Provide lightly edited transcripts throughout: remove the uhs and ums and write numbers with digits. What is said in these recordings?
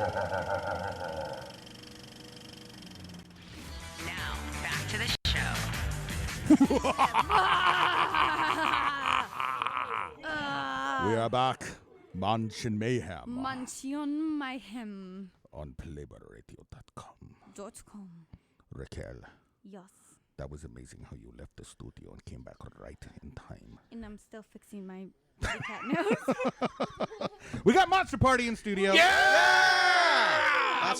Now, back to the show. We are back. Mansion Mayhem. Mansion Mayhem. On playboyradio.com. .com. Raquel, Yes. that was amazing how you left the studio and came back right in time. And I'm still fixing my baby cat nose. We got Monster Party in studio. That's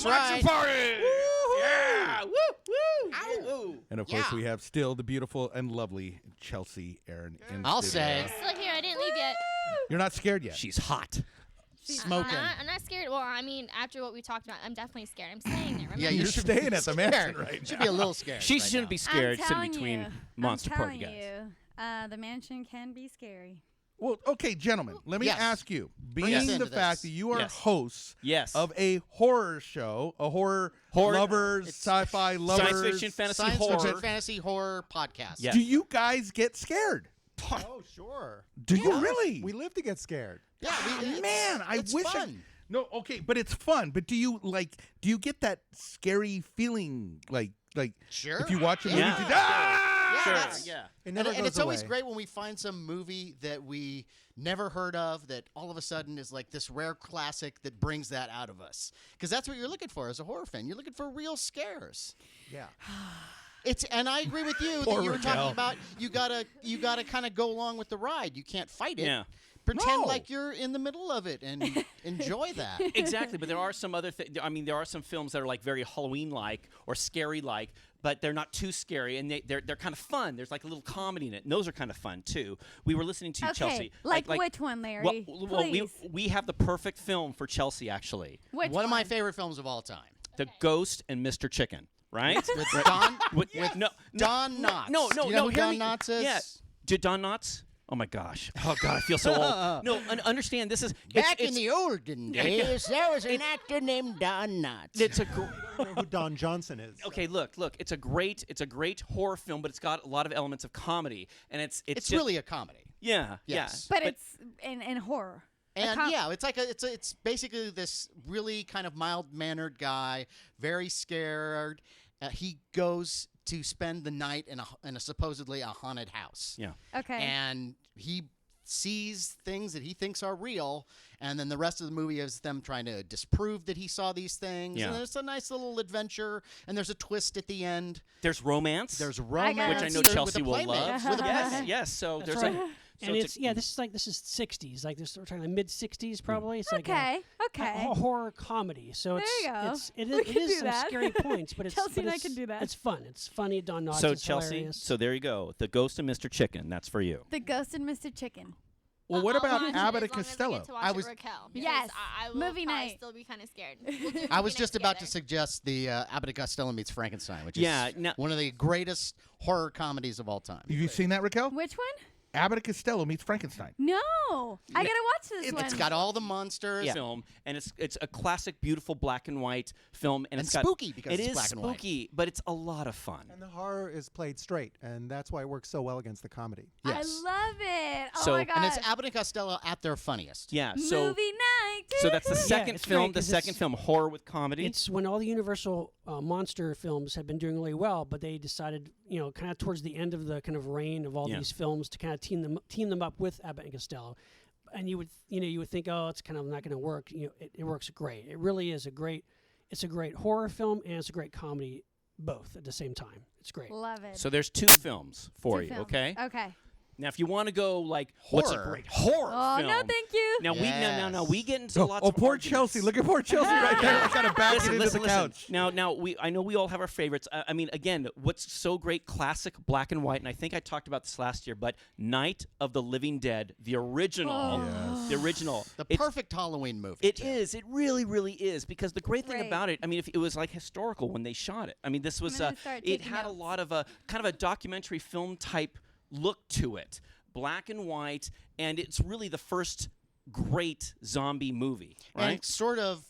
right. Monster Party! Yeah! Woo! Woo! Ow. And of course, we have still the beautiful and lovely Chelsie Aryn in I'll studio. say. Still here. I didn't leave yet. You're not scared yet. She's hot. Smoking. I'm not scared. Well, I mean, after what we talked about, I'm definitely scared. I'm staying there. Remember? Yeah, You're should staying be at the scared. mansion right Should now. be a little scared. She right shouldn't now. be scared I'm sitting telling between you, Monster I'm Party telling guys. you, the mansion can be scary. Well, okay, gentlemen, let me Yes. ask you. Bring us Being the into fact this. that you are Yes. hosts Yes. of a horror show, a horror lovers, It's sci-fi lovers, Science fiction, fantasy, Science horror. fiction, fantasy, horror podcast. Yeah. do you guys get scared? Oh, sure. Do you really? We live to get scared. Yeah, Man, I it's wish fun. No, okay, but it's fun. But do you get that scary feeling like Sure. if you watch a movie? Yeah. Ah! Yeah, Sure. that's- Yeah. It never and goes it's always away. great when we find some movie that we never heard of that all of a sudden is like this rare classic that brings that out of us. Because that's what you're looking for as a horror fan. You're looking for real scares. Yeah. And I agree with you Poor that you were Raquel. talking about you gotta kind of go along with the ride. You can't fight it. Yeah. Pretend No. like you're in the middle of it and enjoy that. Exactly, but there are some other things. I mean, there are some films that are like very Halloween-like or scary-like, but they're not too scary, and they're kind of fun. There's like a little comedy in it, and those are kind of fun too. We were listening to Okay, Chelsea. like which one, Larry? Well, Please. we have the perfect film for Chelsea actually. Which One of my favorite films of all time. The Ghost and Mr. Chicken, right? With Don no, Don Knotts. No, Do you know who hear Don me. Knotts is? Yeah. Don Knotts? Oh my gosh. Oh God, I feel so old. No, understand this is Back it's, in the olden days, there was an actor named Don Knotts. it's a I don't know who Don Johnson is. okay. Look, it's a great horror film, but it's got a lot of elements of comedy, and it's It's just, really a comedy. yeah, Yes. But it's in horror. And yeah, it's like it's basically this really kind of mild-mannered guy, very scared. He goes to spend the night in a supposedly a haunted house. yeah. Okay. And he sees things that he thinks are real, and then the rest of the movie is them trying to disprove that he saw these things. Yeah. And it's a nice little adventure, and there's a twist at the end. There's romance. There's got romance, which I know with Chelsea the will Playmates, love. with the Yes, Playmates. yes. So That's there's right. like. So And it's this is 60s, like this we're talking mid 60s probably. It's like okay. a Okay. horror comedy. So There you go. it We is, can it is do some that. scary points, but it's Chelsea but and I it's- can do that. It's fun. It's funny. Don Knotts. So is Chelsea. hilarious. So there you go. The Ghost and Mr. Chicken. That's for you. The Ghost and Mr. Chicken. Well, what I'll about watch it Abbott as and long as I Costello? get to watch I it was- with Raquel, because Yes, I will movie probably night. still be kind of scared. We'll do I was movie just night about to together. suggest the Abbott and Costello meets Frankenstein, which Yeah, is now- one of the greatest horror comedies of all time. Have you seen that, Raquel? Which one? Abbott and Costello meets Frankenstein. No. I gotta watch this one. It's got all the monsters. Film, and it's a classic, beautiful black and white film, and And it's got spooky because it it's is black and white. spooky, but it's a lot of fun. And the horror is played straight, and that's why it works so well against the comedy. Yes. I love it. Oh So- my And god. And it's Abbott and Costello at their funniest. Yeah, so Movie night. so that's the Doo-doo. second it's film. great The 'cause second it's- film, horror with comedy. It's when all the Universal monster films had been doing really well, but they decided, kind of towards the end of the kind of reign of all Yeah. these films to kind of team them up with Abbott and Costello. And you would think, oh, it's kind of not going to work. It works great. It really is it's a great horror film and it's a great comedy, both at the same time. It's great. Love it. So there's two films for Two you, films. okay? Okay. Now, if you want to go like, what's a Horror. great horror Oh film? no, thank you. Now Yes. we get into lots Oh, of poor arguments. Chelsea. Look at poor Chelsea right there. I gotta back it into the couch. Now, I know we all have our favorites. I mean, again, what's so great? Classic black and white, and I think I talked about this last year. But Night of the Living Dead, the original, the original, The it's- perfect Halloween movie. It too. is. It really, really is. Because the great thing Right. about it, I mean, if it was like historical when they shot it. I mean, this was gonna start it taking had a notes. lot of a kind of a documentary film type look to it, black and white, and it's really the first great zombie movie, right? And sort of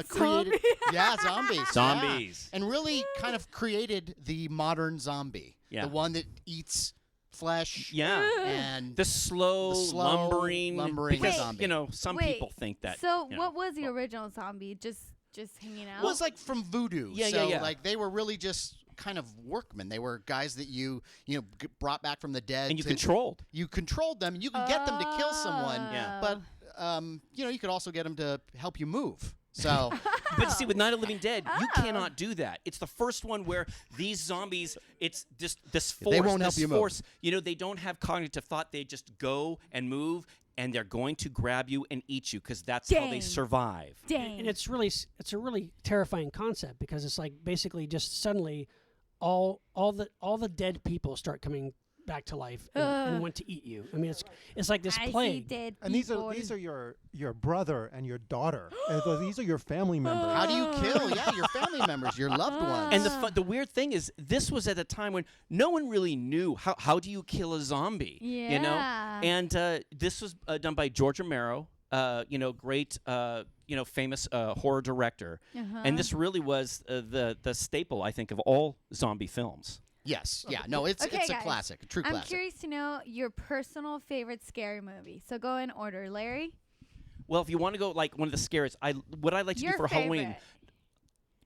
created, yeah, zombies, yeah. Zombies. and really kind of created the modern zombie, Yeah. the one that eats flesh. Yeah. And The slow, lumbering because, zombie. Some Wait, people think that. So you know, what was the original zombie? Just hanging out? Well, it's like from voodoo. Yeah, so, yeah. like, they were really just kind of workmen. They were guys that you brought back from the dead. and you controlled. You controlled them. You could get them to kill someone. Yeah. But, you could also get them to help you move. So, But see, with Night of the Living Dead, you cannot do that. It's the first one where these zombies, it's just this force. They won't help this you move. force, they don't have cognitive thought. They just go and move, and they're going to grab you and eat you because that's how they Dang. survive. Dang. And it's a really terrifying concept because it's like basically just suddenly all the dead people start coming back to life and want to eat you. I mean, it's like this I see plague. dead And these people. are your brother and your daughter. These are your family members. how do you kill? Yeah, your family members, your loved ones. And the weird thing is, this was at a time when no one really knew how do you kill a zombie. Yeah. And this was done by George Romero. Great, famous horror director. And this really was the staple, I think, of all zombie films. Yes. Yeah. No, it's Okay, a guys. classic, a true I'm classic. curious to know your personal favorite scary movie. So go in order. Larry? Well, if you want to go like one of the scariest, what I like to Your do for Halloween. favorite.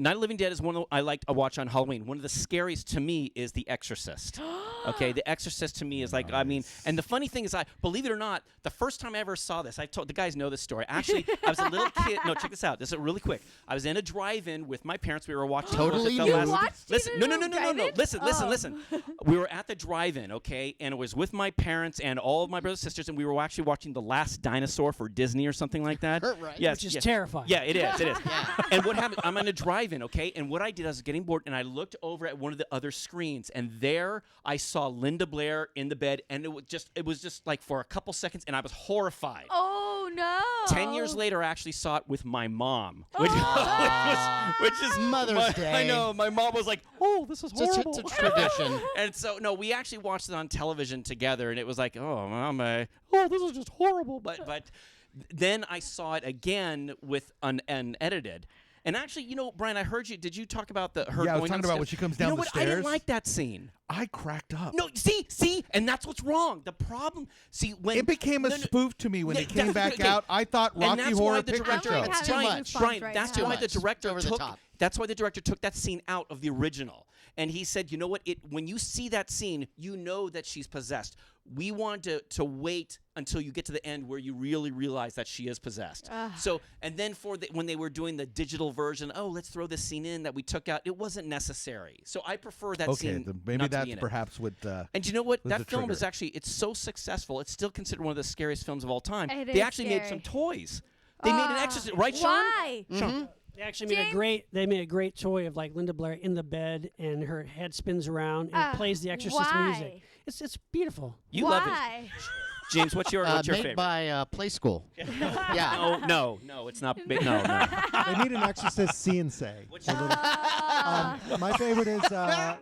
Night of the Living Dead is one I like to watch on Halloween. One of the scariest to me is The Exorcist. Okay, The Exorcist to me is like, I mean, and the funny thing is, believe it or not, the first time I ever saw this, the guys know this story. Actually, I was a little kid. No, check this out. This is really quick. I was in a drive-in with my parents. We were watching. Totally the new. last- You watched it Listen, in no, a no, no, no, no, no. drive-in? Listen, Oh. listen. We were at the drive-in, okay, and it was with my parents and all of my brothers and sisters, and we were actually watching The Last Dinosaur for Disney or something like that. Right. Yes, Which is yes. terrifying. Yeah, it is. It is. And what happened? I'm in a drive-in, okay, and what I did, I was getting bored, and I looked over at one of the other screens, and there I saw Linda Blair in the bed, and it was just like for a couple seconds, and I was horrified. Oh, no. 10 years later, I actually saw it with my mom, which is Mother's Day. I know. My mom was like, "Oh, this is horrible." It's a tradition. And so, no, we actually watched it on television together, and it was like, "Oh, Mom, this is just horrible." But then I saw it again with unedited. And actually, Brian, I heard you. Did you talk about her Yeah, I going was talking down about stairs? when she comes You down know the what? I didn't stairs. like that scene. I cracked up. No, see, and that's what's wrong. The problem, when It became a no, no, spoof to me when Yeah, it came back okay. out. I thought And Rocky that's Horror why the Picture director, I'm Show. like too having much. goosebumps Brian, right that's now. why much. the director Over the took. top. That's why the director took that scene out of the original, and he said, "You know what? When you see that scene, you know that she's possessed. We want to wait until you get to the end where you really realize that she is possessed." So, and then when they were doing the digital version, let's throw this scene in that we took out. It wasn't necessary. So I prefer that Okay, scene. then maybe not to that's be in it. perhaps what. And you know what? was That the film is trigger. actually, it's so successful. It's still considered one of the scariest films of all time. It They is actually made some scary. toys. They made an exorcist, right, Sean? Why? Sean. They actually James? made a great toy of like Linda Blair in the bed and her head spins around and it plays the Exorcist why? music. It's beautiful. You love it. Why? James, what's your Made favorite? by Play School. Yeah. No, it's not. No. They need an Exorcist see and say. My favorite is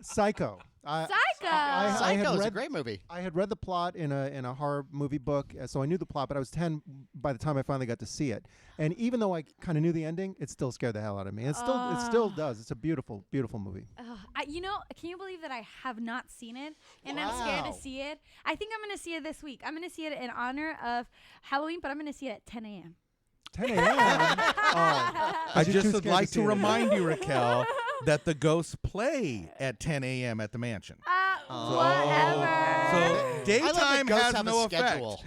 Psycho. Psycho. I Psycho had is a read- great movie. I had read the plot in a horror movie book, so I knew the plot. But I was 10 by the time I finally got to see it. And even though I kind of knew the ending, it still scared the hell out of me. It still does. It's a beautiful, beautiful movie. Can you believe that I have not seen it and I'm scared to Wow. see it? I think I'm going to see it this week. I'm going to see it in honor of Halloween, but I'm going to see it at 10 a.m. 10 a.m. Oh, I you're just too would scared like see to it. remind you, Raquel, that the ghosts play at 10 a.m. at the mansion. Whatever. So I love that daytime ghosts has have no a effect. schedule.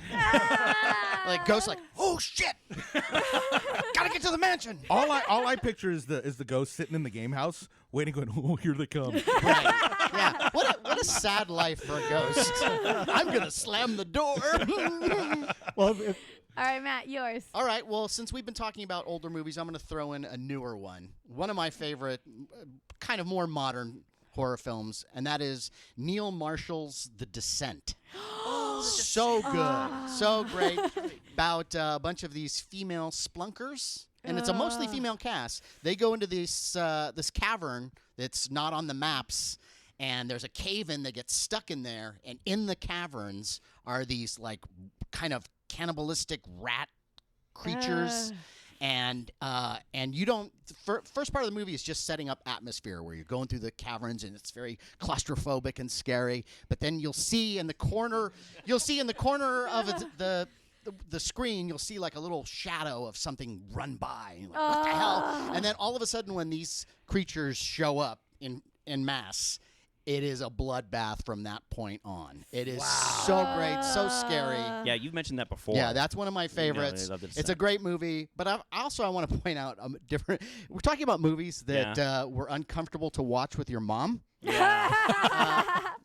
Like ghosts, like, oh shit, gotta get to the mansion. All I picture is the ghost sitting in the game house, waiting, going, "Oh, here they come." Right. Yeah. What a sad life for a ghost. I'm gonna slam the door. Well, All right, Matt, yours. All right. Well, since we've been talking about older movies, I'm gonna throw in a newer one. One of my favorite, kind of more modern horror films, and that is Neil Marshall's The Descent. So good, so great. About a bunch of these female splunkers, and it's a mostly female cast. They go into this cavern that's not on the maps, and there's a cave-in that gets stuck in there, and in the caverns are these like kind of cannibalistic rat creatures. and you don't. First part of the movie is just setting up atmosphere where you're going through the caverns and it's very claustrophobic and scary. But then you'll see in the corner of the screen, you'll see like a little shadow of something run by. And you're like, what the hell? And then all of a sudden, when these creatures show up in mass, it is a bloodbath from that point on. It is so great, so scary. Yeah, you've mentioned that before. Yeah, that's one of my favorites. I loved it It's a great movie, but I want to point out different. We're talking about movies that were uncomfortable to watch with your mom.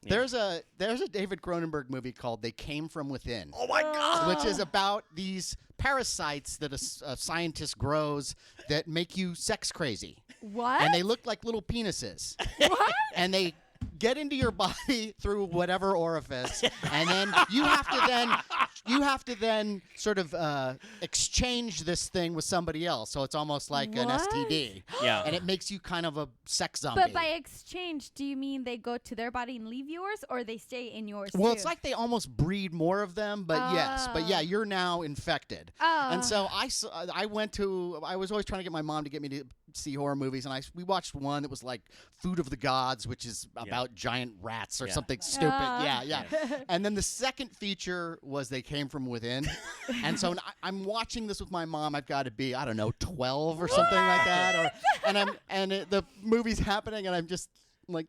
There's a David Cronenberg movie called They Came From Within. Oh my God! Which is about these parasites that a scientist grows that make you sex crazy. What? And they look like little penises. What? And they get into your body through whatever orifice, and then you have to then sort of exchange this thing with somebody else. So it's almost like an STD. Yeah. And it makes you kind of a sex zombie. But by exchange, do you mean they go to their body and leave yours, or they stay in yours Well, too? it's like they almost breed more of them, but yes. But yeah, you're now infected. Oh. And so I was always trying to get my mom to get me to see horror movies, and we watched one that was like Food of the Gods, which is about giant rats or something stupid. Yeah. And then the second feature was They Came From Within. And so I'm watching this with my mom. I've got to be, I don't know, 12 or something like that. The movie's happening, and I'm just like,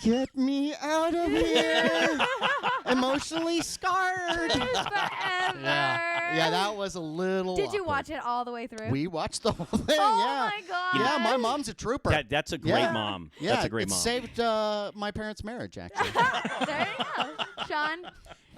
get me out of here. Emotionally scarred. Forever. Yeah, that was a little Did you awkward. watch it all the way through? We watched the whole thing, Oh yeah. my God. Yeah, my mom's a trooper. That's a great mom. Yeah, That's a great it mom. saved my parents' marriage, actually. There you go. Sean,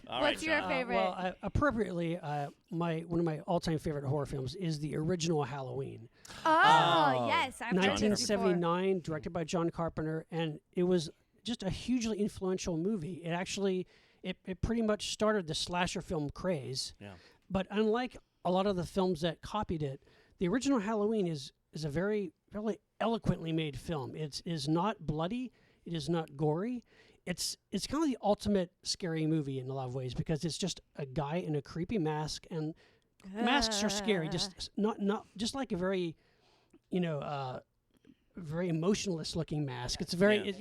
All what's right, your Sean. favorite? Well, appropriately, one of my all-time favorite horror films is the original Halloween. Oh, yes. I've heard this before. 1979, directed by John Carpenter, and it was just a hugely influential movie. It actually, it pretty much started the slasher film craze. Yeah. But unlike a lot of the films that copied it, the original Halloween is a very, really eloquently made film. It is not bloody. It is not gory. It's kind of the ultimate scary movie in a lot of ways because it's just a guy in a creepy mask, and masks are scary. Just not just like a very, very emotionless looking mask. It's very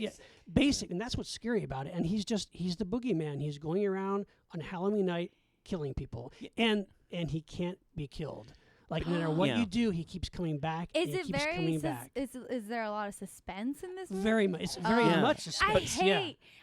basic, and that's what's scary about it. And he's the boogeyman. He's going around on Halloween night killing people, and he can't be killed. Like no matter what you do, he keeps coming back. Is and it he keeps very? coming back. Is there a lot of suspense in this movie? Very much. It's very much suspense.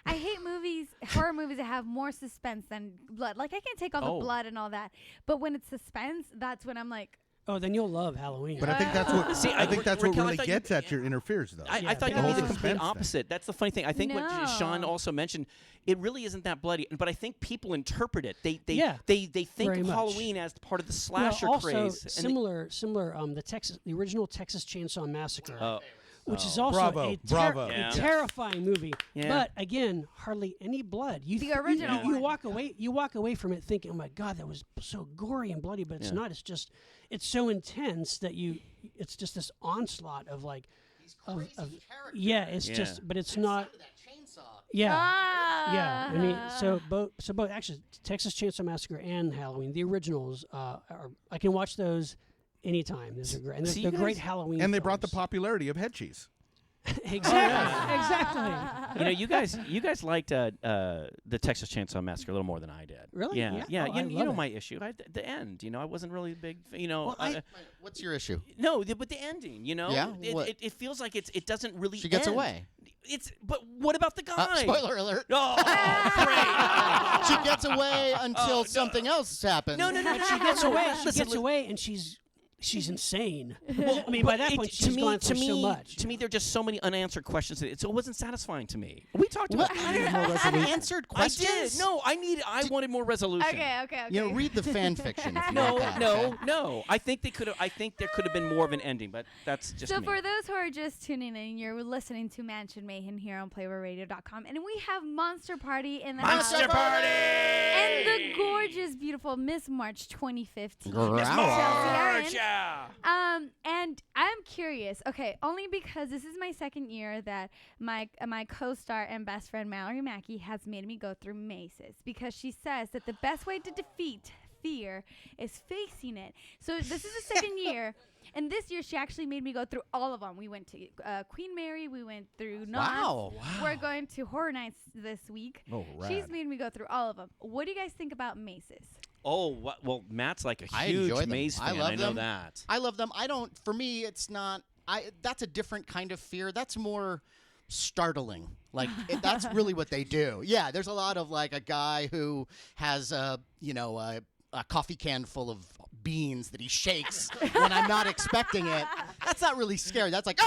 I hate movies, horror movies that have more suspense than blood. Like I can take all the blood and all that, but when it's suspense, that's when I'm like. Oh, then you'll love Halloween. But I think that's what See, I think that's Raquel, what I really thought gets at your interferes, though. I thought the you'd be whole the complete suspense thing. opposite. That's the funny thing. I think what Sean No. also mentioned, it really isn't that bloody, but I think people interpret it. They Yeah, think very of much. Halloween as part of the Well, slasher also craze. And similar. The original Texas Chainsaw Massacre, which is Oh. also Bravo, bravo. Yeah. a terrifying movie. Yeah. But again, hardly any blood. The original you one. walk away from it thinking, "Oh my God, that was so gory and bloody," but it's not. It's just it's so intense that it's just this onslaught of like of it's just, but it's not. Yeah. Yeah, I mean, so both actually Texas Chainsaw Massacre and Halloween, the originals, I can watch those anytime. Those are great, and See, they're you great guys- Halloween. And they brought the films. popularity of head cheese. exactly. you guys liked the Texas Chainsaw Massacre a little more than I did. Really? Yeah. Yeah. Oh, I you love know it. my issue. The end. I wasn't really a big. What's your issue? No, but the ending. Yeah? What? It feels like it doesn't really. She gets end. away. But what about the guy? Spoiler alert. Oh, great. She gets away until something else happens. No. She gets away. She Listen, gets away, and she's insane. Well, I mean, by but that point, she's gone through so much. To me, there are just so many unanswered questions. It wasn't satisfying to me. We talked about Unanswered questions? I did. No, I wanted more resolution. Okay. Read the fan fiction. If you want that, okay? No. I think there could have been more of an ending, but that's just So me. for those who are just tuning in, you're listening to Mansion Mayhem here on PlayboyRadio.com, and we have Monster Party in the house. Monster Party! And the gorgeous, beautiful Miss March 2015. Miss Chelsie March, Aryn. yeah. And I'm curious, okay, only because this is my second year that my co-star and best friend Mallory Mackey has made me go through maces, because she says that the best way to defeat fear is facing it. So this is the second year. And this year, she actually made me go through all of them. We went to Queen Mary. We went through Knots. Wow. We're going to Horror Nights this week. Oh, She's rad. made me go through all of them. What do you guys think about maces? Oh, well, Matt's like a I huge enjoy them. maze I fan. love I know them. that. I love them. I don't. For me, it's not. That's a different kind of fear. That's more startling. Like that's really what they do. Yeah, there's a lot of like a guy who has a coffee can full of beans that he shakes when I'm not expecting it. That's not really scary. That's like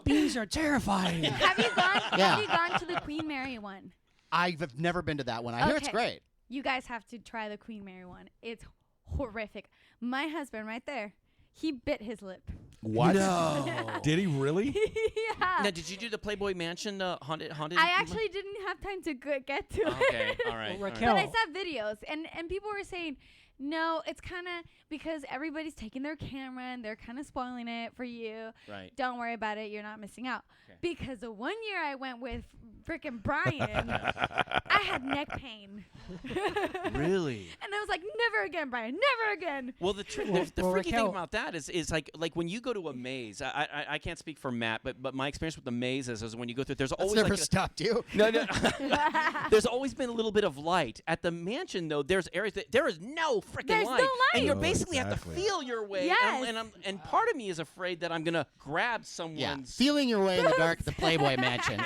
Bees are terrifying. Have you gone? Yeah. Have you gone to the Queen Mary one? I've never been to that one. I hear it's Okay. great. You guys have to try the Queen Mary one. It's horrific. My husband right there, he bit his lip. What? No. Did he really? Yeah. Now, did you do the Playboy Mansion haunted? I actually didn't have time to get to it. Okay, all right. Well, all Raquel- right. But I saw videos, and people were saying, no, it's kind of because everybody's taking their camera and they're kind of spoiling it for you. Right. Don't worry about it. You're not missing out. Okay. Because the one year I went with frickin' Brian, I had neck pain. Really? And I was like, never again, Brian. Never again. Well, the Well, freaky thing Raquel- about that is like when you go to a maze. I can't speak for Matt, but my experience with the maze is when you go through, there's That's always never like stopped you. no. There's always been a little bit of light at the mansion, though. There's areas that there is no freaking There's no light, and you light. basically have to Exactly. feel your way. Yes. And part of me is afraid that I'm gonna grab someone's. Yeah, feeling your way in the dark at the Playboy Mansion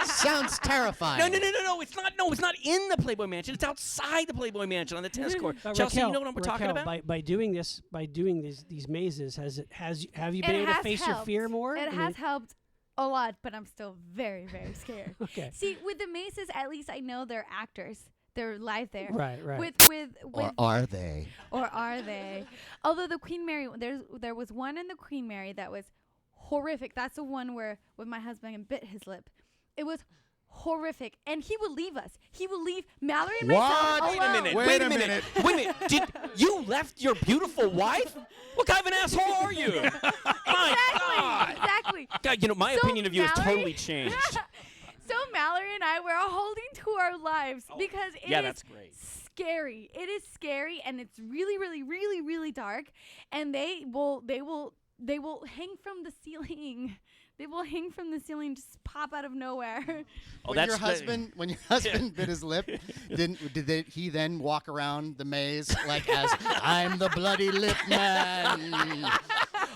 sounds terrifying. No, it's not. No, it's not in the Playboy Mansion. It's outside the Playboy Mansion on the tennis court. Chelsea, Raquel, you know what we're talking Raquel, about? By doing these mazes, have you been able to has face your helped. fear more? It I has mean- helped a lot, but I'm still very, very scared. Okay. See, with the mazes, at least I know they're actors. They're live there. Right. With Or are they? or are they? Although the Queen Mary, there was one in the Queen Mary that was horrific. That's the one where with my husband bit his lip. It was horrific, and he would leave us. He would leave Mallory and myself What? Wait a alone. minute. Wait Wait a a minute. minute. Wait a minute. Did you left your beautiful wife? What kind of an asshole are you? My God. Exactly. God, my So opinion of you has Mallory- totally changed. So Mallory and I were holding to our lives because it is yeah, that's great. scary. It is scary, and it's really, really, really, really dark. And they will hang from the ceiling. They will hang from the ceiling, just pop out of nowhere. Oh, When your husband bit his lip, he then walk around the maze like as I'm the bloody lip man?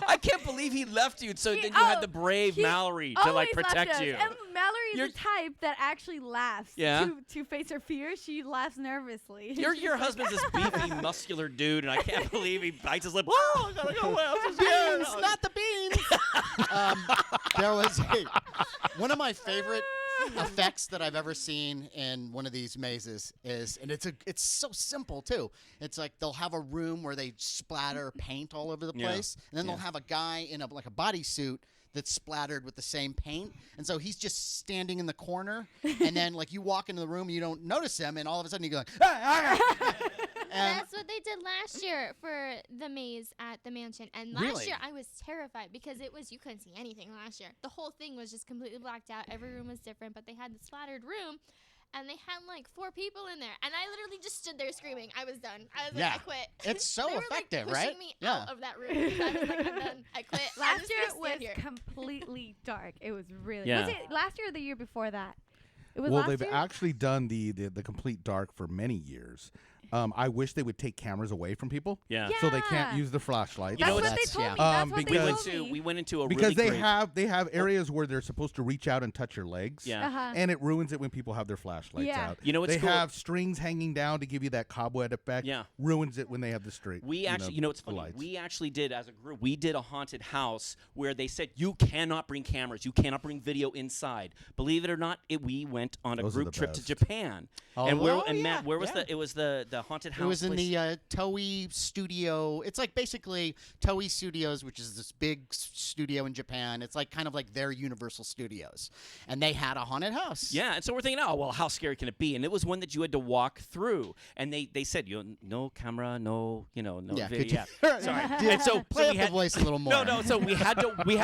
I can't believe he left you. So then you had the brave he Mallory to like always left protect us. you. And Mallory is You're- the type that actually laughs Yeah? to face her fear. She laughs nervously. Your husband's this beefy, muscular dude, and I can't believe he bites his lip. Oh, I gotta go away. I'm so scared." Beans, not the beans. There was one of my favorite effects that I've ever seen in one of these mazes is, and it's so simple too. It's like they'll have a room where they splatter paint all over the Yeah. place, and then they'll have a guy in a bodysuit that's splattered with the same paint, and so he's just standing in the corner, and then like you walk into the room and you don't notice him, and all of a sudden you go, and That's what they did last year for the maze at the mansion. And last Really? year I was terrified because you couldn't see anything last year. The whole thing was just completely blacked out. Every room was different, but they had the splattered room. And they had like 4 people in there, and I literally just stood there screaming. I was done. I was Yeah. like, I quit. It's so they were, effective, like, pushing right? me Yeah. out of that room. Because I was like, I'm done. I quit. I'm Last just year gonna was stand here. completely dark. It was really. Yeah. Was it last year or the year before that? It was Well, last they've year. actually done the complete dark for many years. I wish they would take cameras away from people, Yeah. so they can't Yeah. use the flashlights. You know That's what what they that's- told yeah. me. That's what because- they told me. We went into a because really they have areas where they're supposed to reach out and touch your legs. Yeah. Uh-huh. And it ruins it when people have their flashlights Yeah. out. You know what's they cool? have strings hanging down to give you that cobweb effect. Yeah. Ruins it when they have the straight. We actually, you know, it's the funny. lights. We actually did, as a group, we did a haunted house where they said you cannot bring cameras, you cannot bring video inside. Believe it or not, we went on a Those are group the trip to best. Japan. Oh, and where? oh, And yeah, Matt, where was yeah. it was the haunted house. It was in place. the Toei studio. It's like basically Toei Studios, which is this big studio in Japan. It's like kind of like their Universal Studios, and they had a haunted house. Yeah, and so we're thinking, oh well, how scary can it be? And it was one that you had to walk through, and they said, no camera, no Yeah, video. could you- Yeah. Sorry. And so Play so up we the had, voice a little more. No. So we had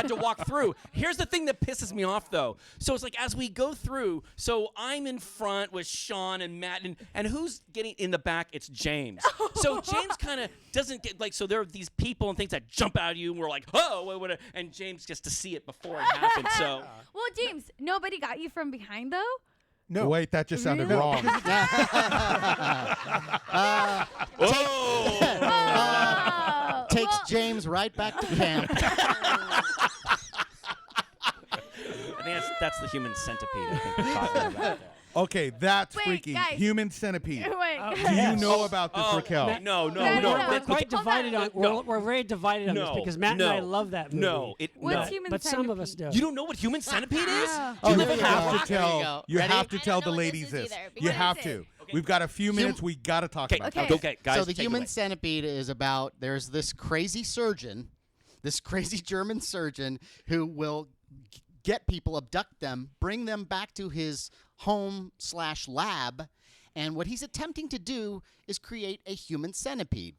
to walk through. Here's the thing that pisses me off though. So it's like as we go through, so I'm in front with Sean and Matt, and who's getting in the back back, it's James. So James kind of doesn't get like. So there are these people and things that jump out at you, and we're like, oh, what? And James gets to see it before it happens. So Well, James, nobody got you from behind though. No. Wait, that just sounded Really? wrong. Oh. Takes Well, James right back to camp. I think that's the Human Centipede. I think we're talking about that. Okay, that's Wait, freaky. guys. Human Centipede. Wait. Do you know about this, Raquel? No. No, We're no. quite divided on. We're very divided on this No, because Matt and I no, love that movie. No, What's no. Human But some of us Centipede? do. You don't know what Human Centipede is? Ah. Oh, You there you have go. to There you tell. go. You Ready? have to I don't tell know the what ladies this is this. either, but You what have is to. it? We've got a few minutes. We got to talk about Okay. that. Okay, guys. So the take it Human away. Centipede is about there's this crazy surgeon, this crazy German surgeon who will get people, abduct them, bring them back to his home/lab, and what he's attempting to do is create a human centipede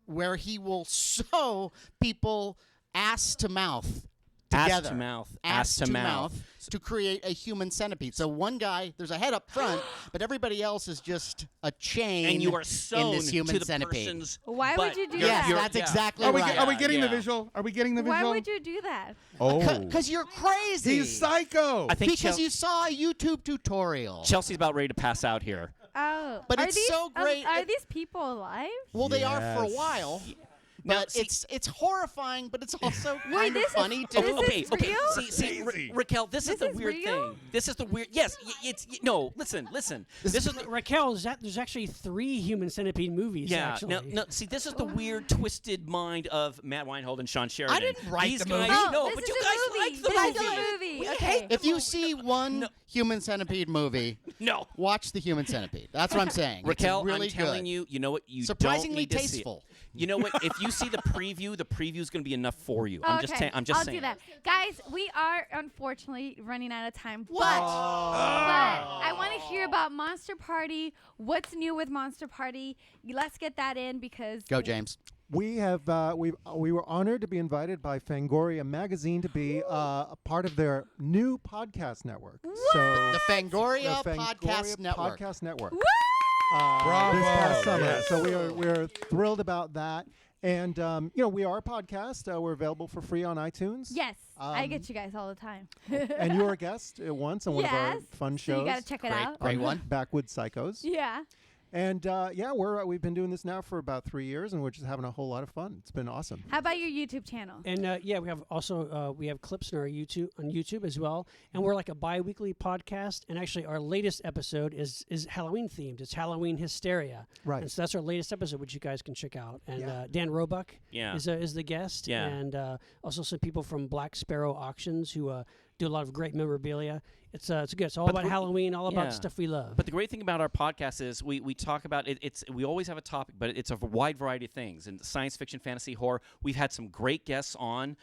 where he will sew people ass to mouth together. Ass to mouth. Ass to mouth. To create a human centipede. So one guy, there's a head up front, but everybody else is just a chain And you are in sewn this human to the centipede. person's Why would butt. you do Yes, that? that's exactly Are we, right. are we getting the Yeah. visual? Are we getting the Why visual? would you do that? Oh. Because you're crazy. He's psycho. I think Because you saw a YouTube tutorial. Chelsea's about ready to pass out here. Oh, But are it's these, so great. Are these people alive? Well, they are for a Yes. while. Now, But see- it's horrifying, but it's also Wait, kind of this is- funny too. this Okay, is okay. real? See, Crazy. Raquel, this is This the is weird real? thing. This is the weird. Yes, no. Listen. This is the, Raquel, there's actually 3 Human Centipede movies. yeah. actually. No. See, this is the weird, twisted mind of Matt Weinhold and Sean Sheridan. I didn't write These the guys, movie. Oh, no, this but is you a guys movie. like the This movie. is a movie. We Okay. hate the If you movie. see one Human Centipede movie, No. watch the Human Centipede. That's what I'm saying. Raquel, it's really I'm telling good. you, you know what? You Surprisingly don't need to see it. tasteful. You know what? If you see the preview is going to be enough for you. I'm just Okay, I'm just I'll saying. do that. Guys, we are unfortunately running out of time. What? But I want to hear about Monster Party. What's new with Monster Party? Let's get that in because Go, James. We have we were honored to be invited by Fangoria magazine to be a part of their new podcast network. So The Fangoria the Podcast Network. Podcast Network. Bravo. This past summer. Yes. So we're thrilled about that. And we are a podcast. We're available for free on iTunes. yes, I Um, get you guys all the time. And you were a guest once on one of our Yes. fun So shows. you got to check it Great. out. Great on one. Backwoods Psychos. Yeah. And we've been doing this now for about 3 years, and we're just having a whole lot of fun. It's been awesome. How about your YouTube channel? And we have also we have clips on our YouTube as well, and we're like a bi-weekly podcast. And actually, our latest episode is Halloween themed. It's Halloween Hysteria, Right. And so that's our latest episode, which you guys can check out. And Yeah. Dan Roebuck Yeah. is the guest, Yeah. and also some people from Black Sparrow Auctions who do a lot of great memorabilia. It's good. It's all But about the- Halloween, all yeah. about stuff we love. But the great thing about our podcast is we talk about it. We always have a topic, but it's a wide variety of things. And science fiction, fantasy, horror. We've had some great guests on.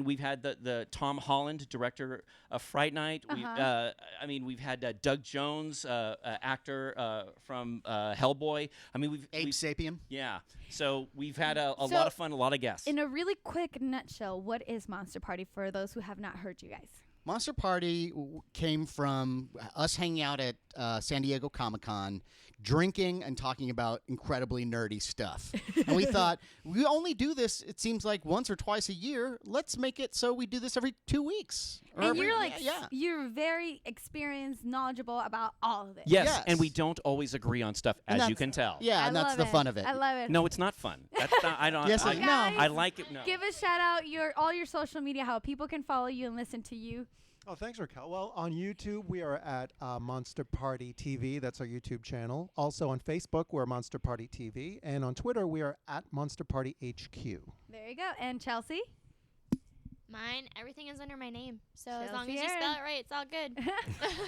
We've had the Tom Holland, director of Fright Night. We've had Doug Jones, actor from Hellboy. Abe we've Sapien. yeah. So we've had a So, lot of fun, a lot of guests. In a really quick nutshell, what is Monster Party for those who have not heard you guys? Monster Party came from us hanging out at San Diego Comic-Con, drinking and talking about incredibly nerdy stuff. And we thought, we only do this, it seems like, once or twice a year. Let's make it so we do this every 2 weeks. Or And every- you're like, yeah. you're very experienced, knowledgeable about all of it. yes, Yes. and we don't always agree on stuff, And as you that's- can tell. Yeah, I and that's love the fun of it. I love it. No, it's not fun. That's not. I don't. Yes, I, it- no. I like it. No. Give a shout out all your social media, how people can follow you and listen to you. Oh, thanks, Raquel. Well, on YouTube, we are at Monster Party TV. That's our YouTube channel. Also on Facebook, we're Monster Party TV. And on Twitter, we are at Monster Party HQ. There you go. And Chelsea? Mine, everything is under my name. So as long Chelsie as you spell Aryn. it right, it's all good.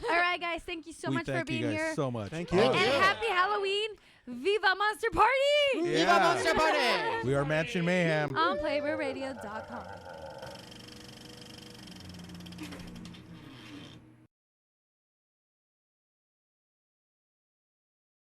All right, guys. Thank you so We much for thank being you guys here. so much. Thank you. And Yeah. happy Halloween. Viva Monster Party! Yeah. Viva Monster Party! We are Mansion Mayhem. On PlayboyRadio.com.